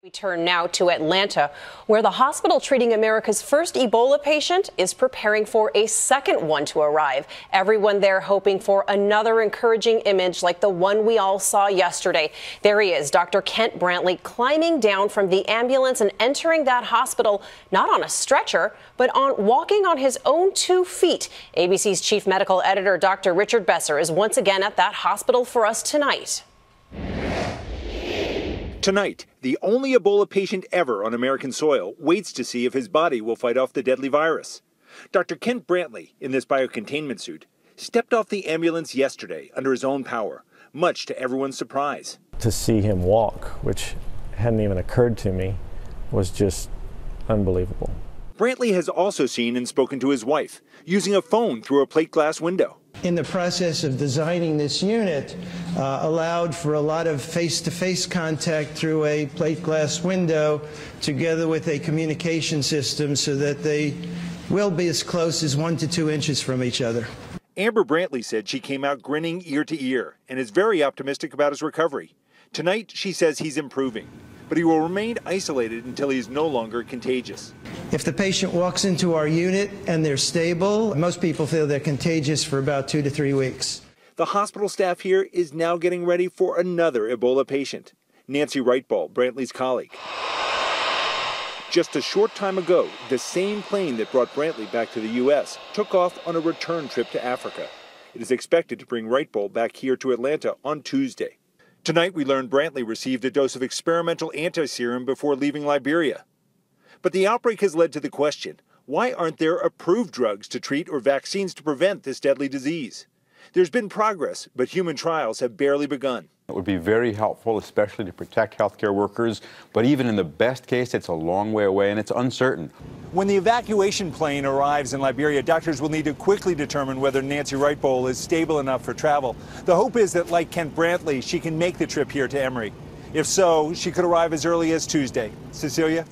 We turn now to Atlanta, where the hospital treating America's first Ebola patient is preparing for a second one to arrive. Everyone there hoping for another encouraging image like the one we all saw yesterday. There he is, Dr. Kent Brantley, climbing down from the ambulance and entering that hospital not on a stretcher, but walking on his own 2 feet. ABC's chief medical editor, Dr. Richard Besser, is once again at that hospital for us tonight. Tonight, the only Ebola patient ever on American soil waits to see if his body will fight off the deadly virus. Dr. Kent Brantley, in this biocontainment suit, stepped off the ambulance yesterday under his own power, much to everyone's surprise. To see him walk, which hadn't even occurred to me, was just unbelievable. Brantley has also seen and spoken to his wife, using a phone through a plate glass window. In the process of designing this unit, allowed for a lot of face-to-face contact through a plate glass window, together with a communication system so that they will be as close as 1 to 2 inches from each other. Amber Brantley said she came out grinning ear to ear and is very optimistic about his recovery. Tonight, she says he's improving, but he will remain isolated until he is no longer contagious. If the patient walks into our unit and they're stable, most people feel they're contagious for about 2 to 3 weeks. The hospital staff here is now getting ready for another Ebola patient, Nancy Wrightball, Brantley's colleague. Just a short time ago, the same plane that brought Brantley back to the U.S. took off on a return trip to Africa. It is expected to bring Wrightball back here to Atlanta on Tuesday. Tonight, we learned Brantley received a dose of experimental anti-serum before leaving Liberia. But the outbreak has led to the question, why aren't there approved drugs to treat or vaccines to prevent this deadly disease? There's been progress, but human trials have barely begun. It would be very helpful, especially to protect healthcare workers, but even in the best case, it's a long way away and it's uncertain. When the evacuation plane arrives in Liberia, doctors will need to quickly determine whether Nancy Wrightball is stable enough for travel. The hope is that, like Kent Brantley, she can make the trip here to Emory. If so, she could arrive as early as Tuesday. Cecilia?